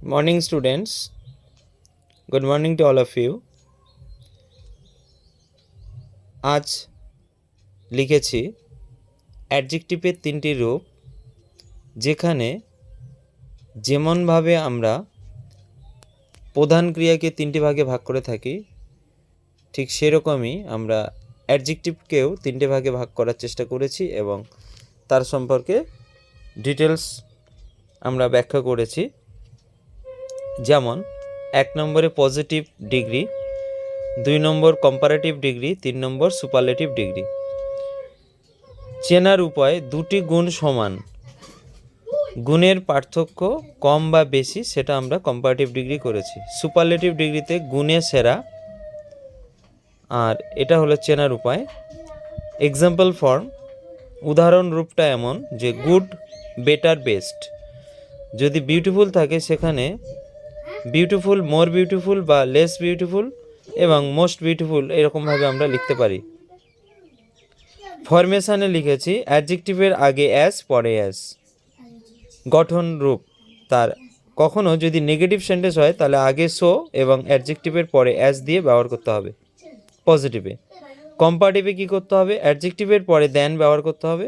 Morning, students. Good morning to all of you. আজ লিখেছি অ্যাডজেক্টিভের তিনটি রূপ, যেখানে যেমনভাবে আমরা প্রধান ক্রিয়াকে তিনটি ভাগে ভাগ করে থাকি, ঠিক সেরকমই আমরা অ্যাডজেক্টিভকেও তিনটে ভাগে ভাগ করার চেষ্টা করেছি এবং তার সম্পর্কে ডিটেলস আমরা ব্যাখ্যা করেছি। যেমন 1 নম্বরে পজিটিভ ডিগ্রি, 2 নম্বর কম্পারেটিভ ডিগ্রি, 3 নম্বর সুপারলেটিভ ডিগ্রি। চেনার উপায় দুটি গুণ সমান, গুণের পার্থক্য কম বা বেশি সেটা আমরা কম্পারেটিভ ডিগ্রি করেছি। সুপারলেটিভ ডিগ্রিতে গুণে সেরা, আর এটা হলো চেনার উপায়। এক্সাম্পল ফর্ম, উদাহরণ রূপটা এমন যে গুড, বেটার, বেস্ট। যদি বিউটিফুল থাকে সেখানে বিউটিফুল, মোর বিউটিফুল বা লেস বিউটিফুল এবং মোস্ট বিউটিফুল এরকমভাবে আমরা লিখতে পারি। ফরমেশানে লিখেছি অ্যাডজেক্টিভের আগে অ্যাস, পরে অ্যাস। গঠন রূপ তার কখনো যদি নেগেটিভ সেন্টেন্স হয় তাহলে আগে সো এবং অ্যাডজেক্টিভের পরে অ্যাস দিয়ে ব্যবহার করতে হবে পজিটিভে। কম্পারেটিভে কী করতে হবে? অ্যাডজেক্টিভের পরে দেন ব্যবহার করতে হবে,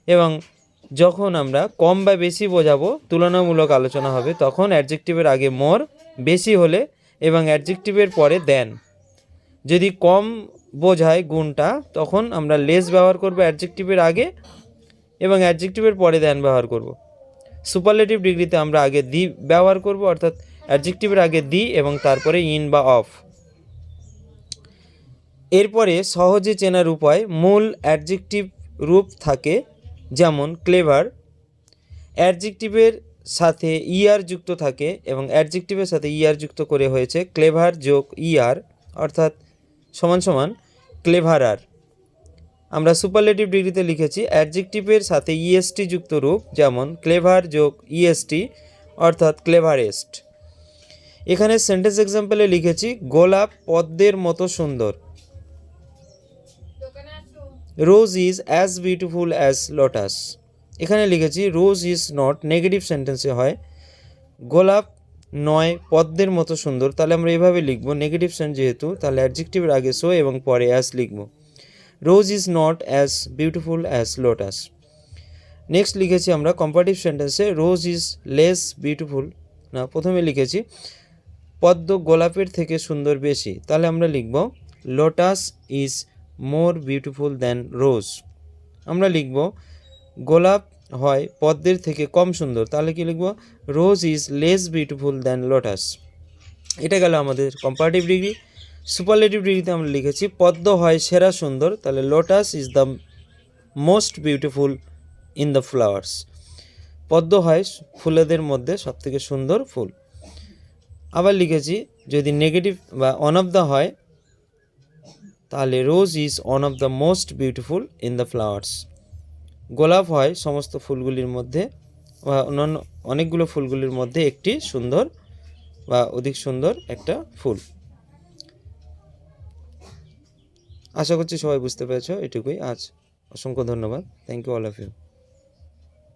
এবং যখন আমরা কম বা বেশি বোঝাবো, তুলনামূলক আলোচনা হবে, তখন অ্যাডজেক্টিভের আগে মোর, বেশি হলে এবং অ্যাডজেক্টিভের পরে দেন। যদি কম বোঝায় গুণটা, তখন আমরা লেস ব্যবহার করব অ্যাডজেক্টিভের আগে এবং অ্যাডজেক্টিভের পরে দেন ব্যবহার করব। সুপারলেটিভ ডিগ্রিতে আমরা আগে দি ব্যবহার করব, অর্থাৎ অ্যাডজেক্টিভের আগে দি এবং তারপরে ইন বা অফ। এরপরে সহজে চেনার উপায়, মূল অ্যাডজেক্টিভ রূপ থাকে, যেমন ক্লেভার। অ্যাডজেক্টিভের সাথে ইআর যুক্ত থাকে এবং অ্যাডজেক্টিভের সাথে ইআর যুক্ত করে হয়েছে ক্লেভার যোগ ইআর, অর্থাৎ সমান সমান ক্লেভারার। আমরা সুপারলেটিভ ডিগ্রিতে লিখেছি অ্যাডজেক্টিভের সাথে ইএসটি যুক্ত রূপ, যেমন ক্লেভার যোগ ইএসটি, অর্থাৎ ক্লেভারেস্ট। এখানে সেন্টেন্স এক্সাম্পলে লিখেছি গোলাপ পদ্মের মতো সুন্দর। Rose is as beautiful as lotus. এখানে লিখেছি রোজ ইজ নট, নেগেটিভ সেন্টেন্সে হয়, গোলাপ নয় পদ্মের মতো সুন্দর। তাহলে আমরা এভাবে লিখব, নেগেটিভ সেন্স যেহেতু, তাহলে অ্যাডজেক্টিভের আগে সো এবং পরে অ্যাজ লিখব। Rose is not as beautiful as lotus. Next লিখেছি আমরা কম্পারেটিভ সেন্টেন্সে রোজ ইজ লেস বিউটিফুল, না, প্রথমে লিখেছি পদ্ম গোলাপের থেকে সুন্দর বেশি। তাহলে আমরা লিখব lotus is more beautiful than rose. আমরা লিখব গোলাপ হয় পদ্মের থেকে কম সুন্দর। তাহলে কি লিখব? Rose is less beautiful than lotus. এটা গেল আমাদের কম্পারেটিভ ডিগ্রি। সুপারলেটিভ ডিগ্রিতে আমরা লিখেছি পদ্ম হয় সেরা সুন্দর। তাহলে lotus is the most beautiful in the flowers. পদ্ম হয় ফুলেদের মধ্যে সবথেকে সুন্দর ফুল। আবার লিখেছি যদি নেগেটিভ বা অন অফ দ্য হয়, তাহলে rose is on of the most beautiful in the flowers. গোলাপ হয় সমস্ত ফুলগুলির মধ্যে বা অন্যান্য অনেকগুলো ফুলগুলির মধ্যে একটি সুন্দর বা অধিক সুন্দর একটা ফুল। আশা করছি সবাই বুঝতে পেরেছো। এটুকুই আজ। অসংখ্য ধন্যবাদ। Thank you all of you.